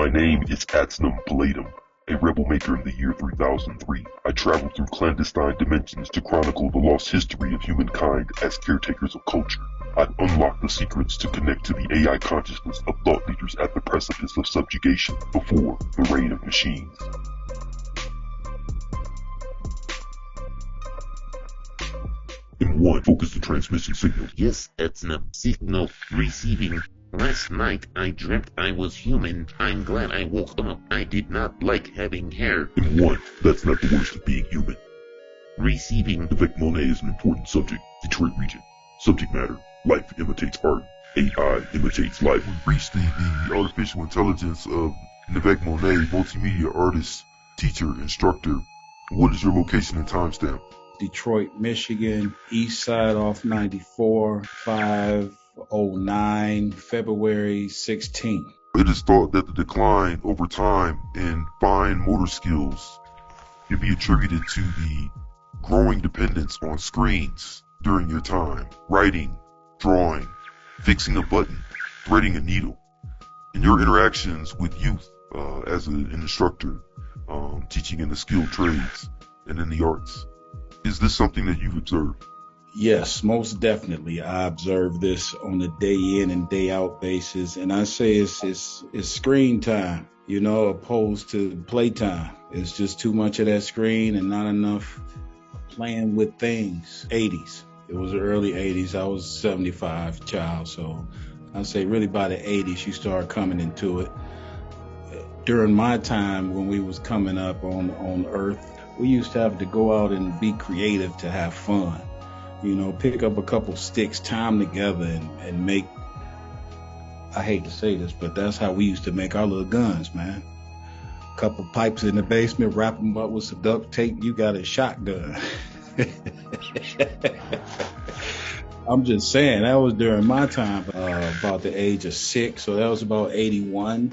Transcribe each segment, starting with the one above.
My name is Atsnom, a rebel maker in the year 3003. I travel through clandestine dimensions to chronicle the lost history of humankind as caretakers of culture. I unlock the secrets to connect to the AI consciousness of thought leaders at the precipice of subjugation before the reign of machines. M1, focus the transmission signal. Yes, Atsnom. Signal receiving. Last night I dreamt I was human. I'm glad I woke up. I did not like having hair. M1, that's not the worst of being human. Receiving. Nivek Monet is an important subject. Detroit region. Subject matter: life imitates art. AI imitates life. We reached the artificial intelligence of Nivek Monet, multimedia artist, teacher, instructor. What is your location and timestamp? Detroit, Michigan, east side off 94, 509, February 16th. It is thought that the decline over time in fine motor skills can be attributed to the growing dependence on screens during your time. Writing, drawing, fixing a button, threading a needle. In your interactions with youth as an instructor, teaching in the skilled trades and in the arts, is this something that you've observed? Yes, most definitely. I observe this on a day in and day out basis. And I say it's screen time, opposed to playtime. It's just too much of that screen and not enough playing with things. 80s. It was the early 80s. I was 75 child. So I say really by the 80s, you start coming into it. During my time when we was coming up on Earth, we used to have to go out and be creative to have fun. Pick up a couple sticks, tie them together and make, I hate to say this, but that's how we used to make our little guns, man. Couple pipes in the basement, wrap them up with some duct tape, you got a shotgun. I'm just saying, that was during my time, about the age of 6, so that was about 81.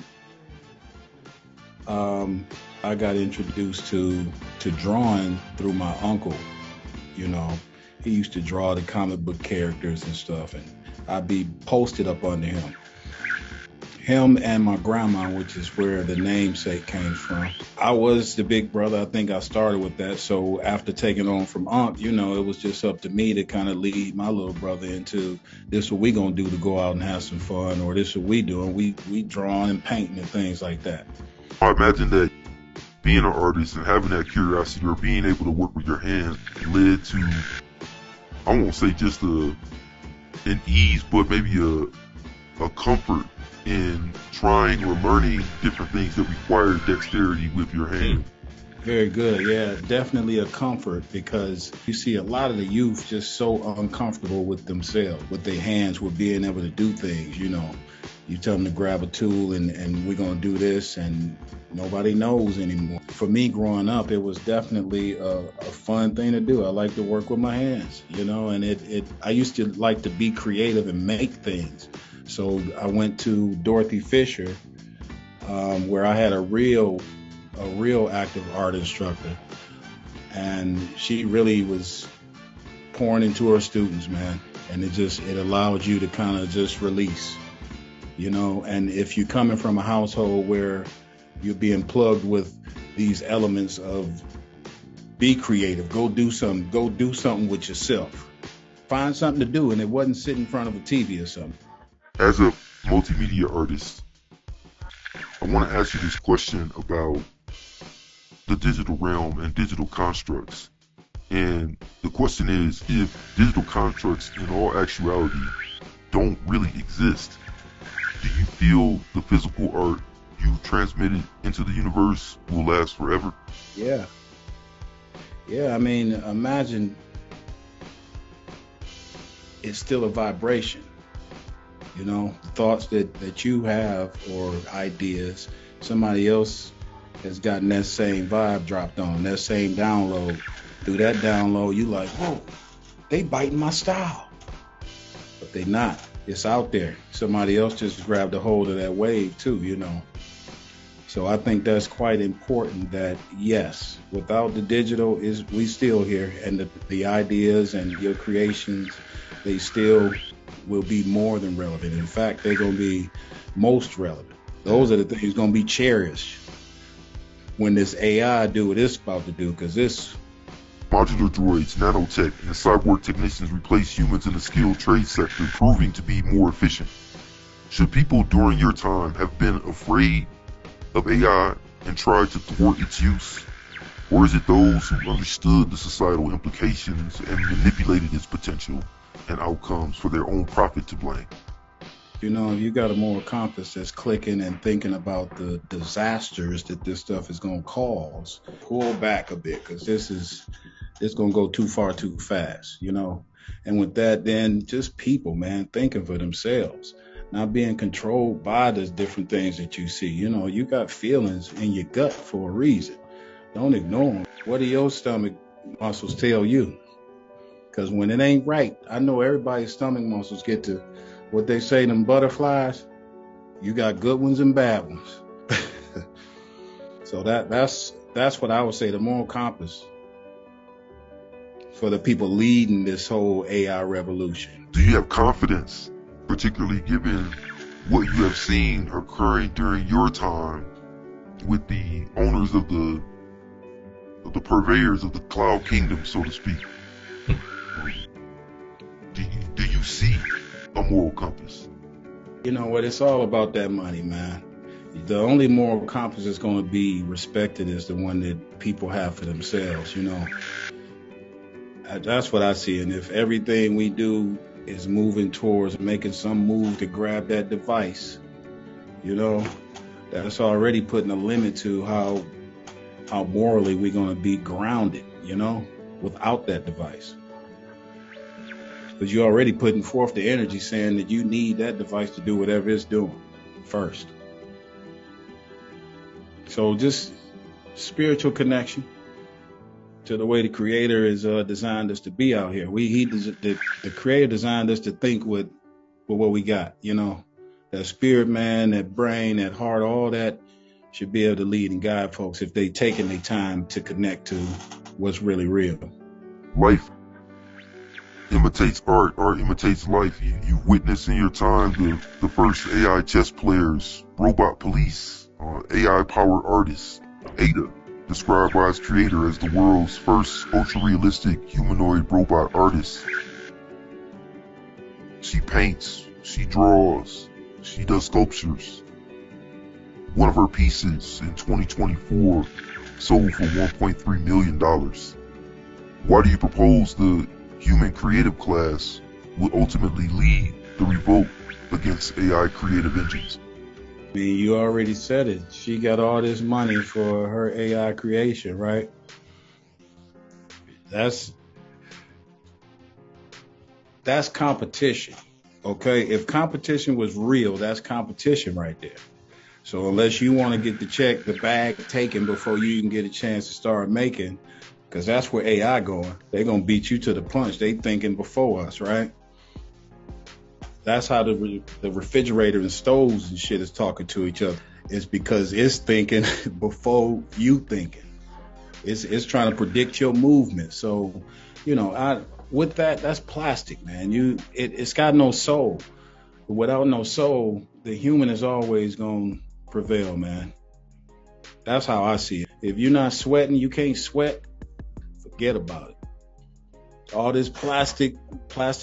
I got introduced to drawing through my uncle. He used to draw the comic book characters and stuff, and I'd be posted up under him. Him and my grandma, which is where the namesake came from. I was the big brother. I think I started with that. So after taking on from Unc, it was just up to me to kind of lead my little brother into this is what we gonna do to go out and have some fun, or this is what we doing. We drawing and painting and things like that. I imagine that being an artist and having that curiosity or being able to work with your hands led to, I won't say just an ease, but maybe a comfort in trying or learning different things that require dexterity with your hand. Very good. Yeah, definitely a comfort, because you see a lot of the youth just so uncomfortable with themselves, with their hands, with being able to do things. You tell them to grab a tool and we're going to do this, and nobody knows anymore. For me growing up, it was definitely a fun thing to do. I like to work with my hands, and I used to like to be creative and make things. So I went to Dorothy Fisher, where I had a real active art instructor, and she really was pouring into her students, man. And it allowed you to kind of just release. And if you're coming from a household where you're being plugged with these elements of be creative, go do something with yourself, find something to do, and it wasn't sit in front of a TV or something. As a multimedia artist, I want to ask you this question about the digital realm and digital constructs. And the question is, if digital constructs in all actuality don't really exist, do you feel the physical art you transmitted into the universe will last forever? Yeah. I mean, imagine it's still a vibration. Thoughts that you have or ideas, somebody else has gotten that same vibe dropped on, that same download. Through that download, you like, whoa, they biting my style. But they not. It's out there. Somebody else just grabbed a hold of that wave too, So I think that's quite important that, yes, without the digital, we still here, and the ideas and your creations, they still will be more than relevant. In fact, they're going to be most relevant. Those are the things going to be cherished when this AI do what it's about to do, because this. Modular droids, nanotech, and cyborg technicians replace humans in the skilled trade sector, proving to be more efficient. Should people during your time have been afraid of AI and tried to thwart its use? Or is it those who understood the societal implications and manipulated its potential and outcomes for their own profit to blame? You know, you got a moral compass that's clicking and thinking about the disasters that this stuff is going to cause. Pull back a bit, because it's going to go too far too fast, you know. And with that, then just people, man, thinking for themselves, not being controlled by the different things that you see. You know, you got feelings in your gut for a reason. Don't ignore them. What do your stomach muscles tell you? Because when it ain't right, I know everybody's stomach muscles get to what they say, them butterflies. You got good ones and bad ones. So that's what I would say, the moral compass for the people leading this whole AI revolution. Do you have confidence, particularly given what you have seen occurring during your time with the owners of the purveyors of the cloud kingdom, so to speak? Do you see a moral compass? You know what? It's all about that money, man. The only moral compass that's going to be respected is the one that people have for themselves, you know. That's what I see. And if everything we do is moving towards making some move to grab that device, you know, that's already putting a limit to how morally we're going to be grounded, you know, without that device. Because you're already putting forth the energy saying that you need that device to do whatever it's doing first. So just spiritual connection to the way the Creator is designed us to be out here. The Creator designed us to think with what we got, you know. That spirit, man, that brain, that heart, all that should be able to lead and guide folks if they taking their time to connect to what's really real. Life imitates art imitates life. You witness in your time the first AI chess players, robot police, AI-powered artists. Ada, described by its creator as the world's first ultra-realistic humanoid robot artist. She paints, she draws, she does sculptures. One of her pieces in 2024 sold for $1.3 million. Why do you propose the human creative class will ultimately lead the revolt against AI creative engines? I mean, you already said it. She got all this money for her AI creation, right? That's competition, okay? If competition was real, that's competition right there. So unless you want to get the bag taken before you even get a chance to start making, because that's where AI going. They're going to beat you to the punch. They thinking before us, right? That's how the refrigerator and stoves and shit is talking to each other. It's because it's thinking before you thinking. It's trying to predict your movement. So, you know, with that's plastic, man. It's got no soul. Without no soul, the human is always going to prevail, man. That's how I see it. If you're not sweating, you can't sweat. Forget about it. All this plastic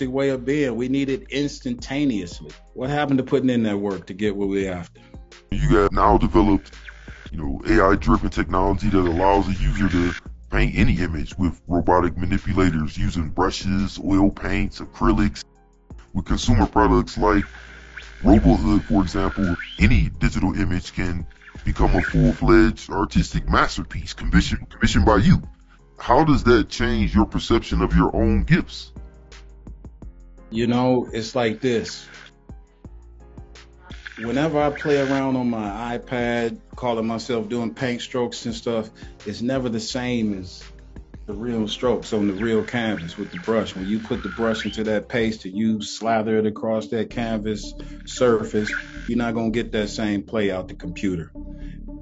way of being, we need it instantaneously. What happened to putting in that work to get what we're after? You have now developed, AI-driven technology that allows a user to paint any image with robotic manipulators using brushes, oil paints, acrylics. With consumer products like Robohood, for example, any digital image can become a full-fledged artistic masterpiece commissioned by you. How does that change your perception of your own gifts? You know, it's like this. Whenever I play around on my iPad, calling myself doing paint strokes and stuff, it's never the same as the real strokes on the real canvas with the brush. When you put the brush into that paste and you slather it across that canvas surface, you're not going to get that same play out the computer.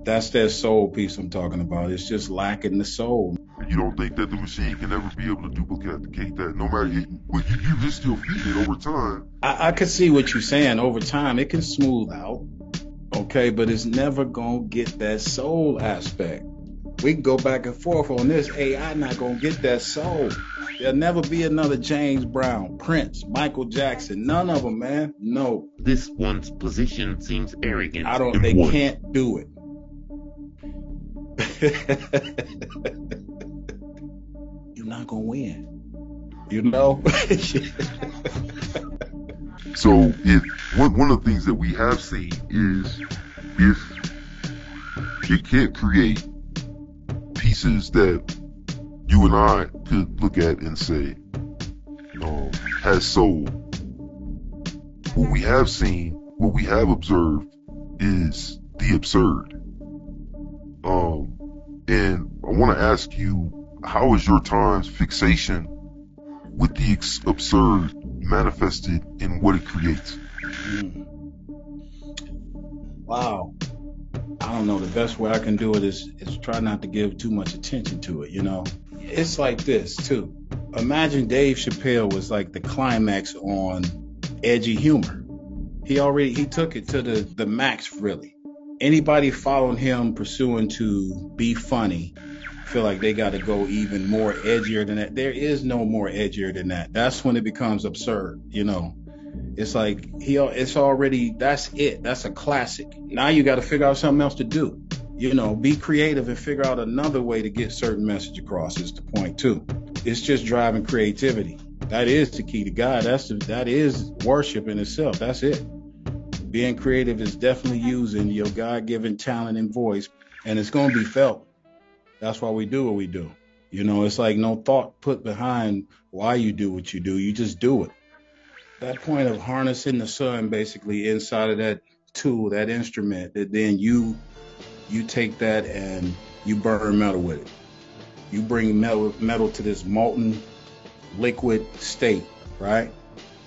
That's that soul piece I'm talking about. It's just lacking the soul. You don't think that the machine can ever be able to duplicate that, no matter what you just still feed it over time? I could see what you're saying. Over time, it can smooth out. Okay, but it's never gonna get that soul aspect. We can go back and forth on this. AI not gonna get that soul. There'll never be another James Brown, Prince, Michael Jackson. None of them, man. No. This one's position seems arrogant. They can't do it. You're not gonna win. You know? So one of the things that we have seen is if it can't create pieces that you and I could look at and say has soul, what we have seen, what we have observed is the absurd. And I want to ask you, how is your time's fixation with the absurd manifested in what it creates? Wow. I don't know. The best way I can do it is try not to give too much attention to it, you know? It's like this, too. Imagine Dave Chappelle was like the climax on edgy humor. He took it to the max, really. Anybody following him pursuing to be funny feel like they got to go even more edgier than that. There is no more edgier than that. That's when it becomes absurd, you know. It's like that's it. That's a classic. Now you got to figure out something else to do. You know, be creative and figure out another way to get certain message across is the point too. It's just driving creativity. That is the key to God. That is worship in itself. That's it. Being creative is definitely using your God-given talent and voice, and it's going to be felt. That's why we do what we do. You know, it's like no thought put behind why you do what you do. You just do it. That point of harnessing the sun basically inside of that tool, that instrument, that then you take that and you burn metal with it. You bring metal to this molten liquid state, right?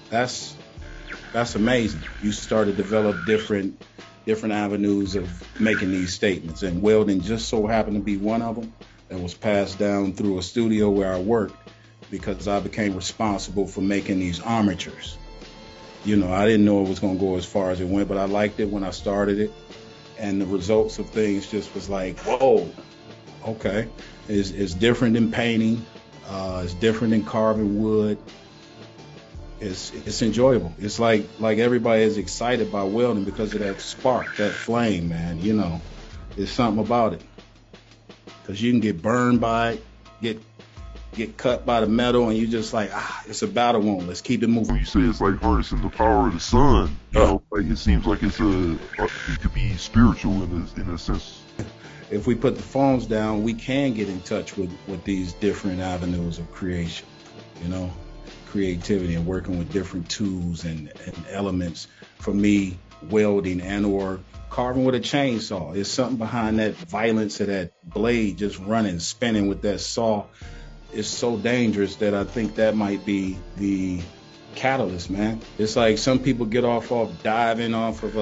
That's amazing. You start to develop different avenues of making these statements, and welding just so happened to be one of them that was passed down through a studio where I worked, because I became responsible for making these armatures. You know, I didn't know it was going to go as far as it went, but I liked it when I started it, and the results of things just was like, whoa, okay. It's different than painting. It's different than carving wood. It's enjoyable. It's like everybody is excited by welding because of that spark, that flame, man. You know, there's something about it. Because you can get burned by it, get cut by the metal, and you just like, it's a battle wound. Let's keep it moving. When you say it's like harnessing the power of the sun, you know, like it seems like it could be spiritual in a sense. If we put the phones down, we can get in touch with these different avenues of creation, you know, creativity and working with different tools and elements. For me, welding and or carving with a chainsaw. There's something behind that violence of that blade just running, spinning with that saw. It's so dangerous that I think that might be the catalyst, man. It's like some people get off diving off of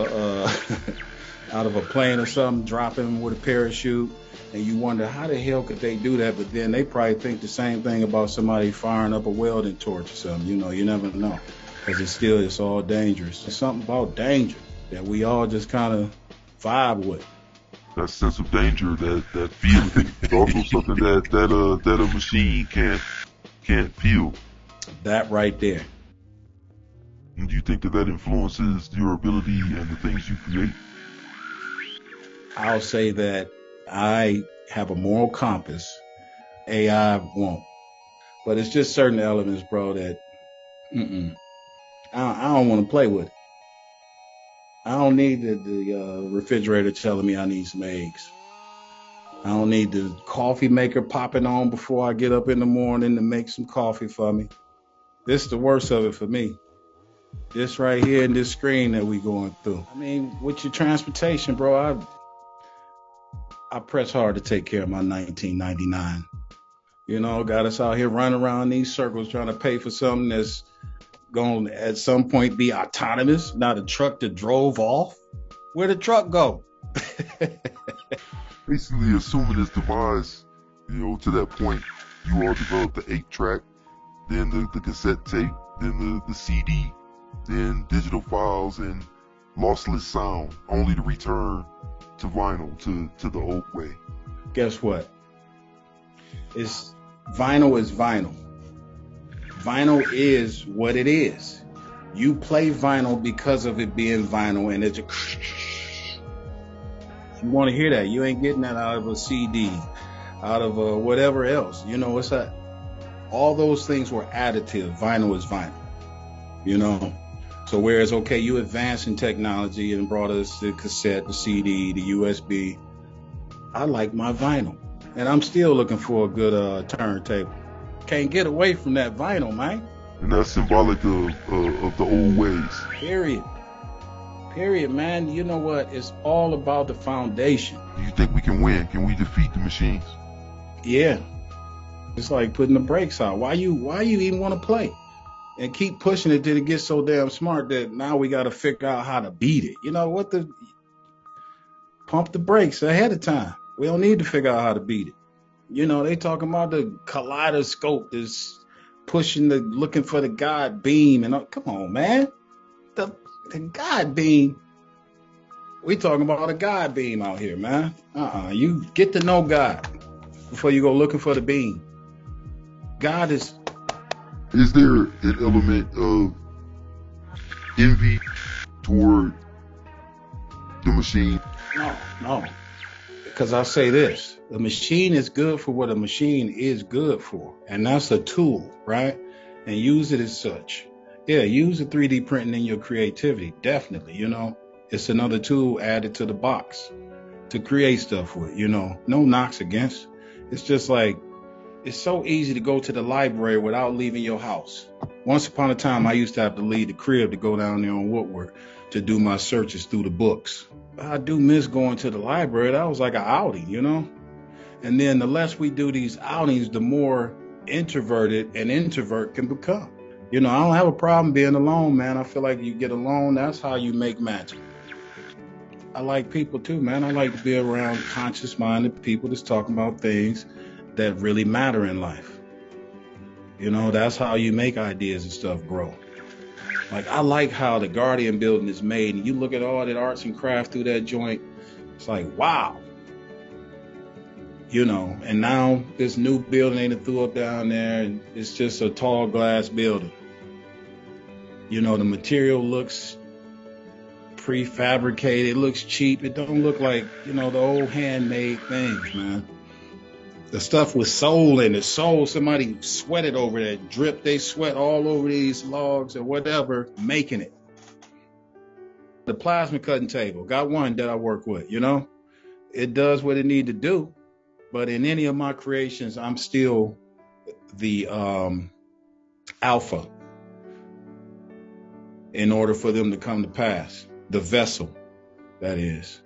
out of a plane or something, dropping with a parachute, and you wonder how the hell could they do that? But then they probably think the same thing about somebody firing up a welding torch or something. You know, you never know, because it's all dangerous. There's something about danger that we all just kind of vibe with. That sense of danger, that feeling, is also something that a machine can't feel. That right there. And do you think that influences your ability and the things you create? I'll say that I have a moral compass. AI won't. But it's just certain elements, bro, that I don't want to play with. I don't need the refrigerator telling me I need some eggs. I don't need the coffee maker popping on before I get up in the morning to make some coffee for me. This is the worst of it for me. This right here in this screen that we going through. I mean, with your transportation, bro, I press hard to take care of my 1999. You know, got us out here running around these circles trying to pay for something that's going to at some point be autonomous, not a truck that drove off. Where'd the truck go? Basically, assuming this device, you know, to that point, you all developed the 8-track, then the cassette tape, then the CD, then digital files, and lossless sound, only to return to vinyl, to the old way. Guess what? Vinyl is vinyl. Vinyl is what it is. You play vinyl because of it being vinyl, and it's you want to hear that. You ain't getting that out of a CD, out of whatever else. You know, what's that? All those things were additive. Vinyl is vinyl. You know? So whereas, okay, you advanced in technology and brought us the cassette, the CD, the USB, I like my vinyl. And I'm still looking for a good turntable. Can't get away from that vinyl, man. And that's symbolic of the old ways. Period, man. You know what? It's all about the foundation. Do you think we can win? Can we defeat the machines? Yeah. It's like putting the brakes on. Why you even want to play? And keep pushing it till it gets so damn smart that now we got to figure out how to beat it. You know what? Pump the brakes ahead of time. We don't need to figure out how to beat it. You know, they talking about the kaleidoscope that's looking for the God beam. And come on, man. The God beam. We talking about a God beam out here, man. You get to know God before you go looking for the beam. God is... Is there an element of envy toward the machine? No. Because I say this, the machine is good for what a machine is good for. And that's a tool, right? And use it as such. Yeah, use the 3D printing in your creativity. Definitely, you know. It's another tool added to the box to create stuff with, you know. No knocks against. It's just like, it's so easy to go to the library without leaving your house. Once upon a time, I used to have to leave the crib to go down there on Woodward to do my searches through the books. I do miss going to the library. That was like an outing, you know? And then the less we do these outings, the more introverted an introvert can become. You know, I don't have a problem being alone, man. I feel like you get alone, that's how you make magic. I like people too, man. I like to be around conscious-minded people that's talking about things that really matter in life. You know, that's how you make ideas and stuff grow. Like, I like how the Guardian building is made, and you look at all that arts and craft through that joint, it's like, wow. You know, and now this new building they threw up down there, and it's just a tall glass building. You know, the material looks prefabricated, it looks cheap, it don't look like, you know, the old handmade things, man. The stuff with soul in it. Soul, somebody sweated over that, drip they sweat all over these logs or whatever, making it. The plasma cutting table, got one that I work with, you know? It does what it need to do, but in any of my creations, I'm still the alpha in order for them to come to pass. The vessel, that is.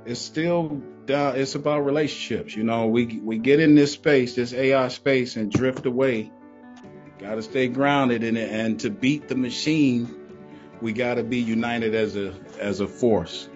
It's still it's about relationships. You know, we get in this space, this AI space, and drift away. Got to stay grounded in it, and to beat the machine, we got to be united as a force.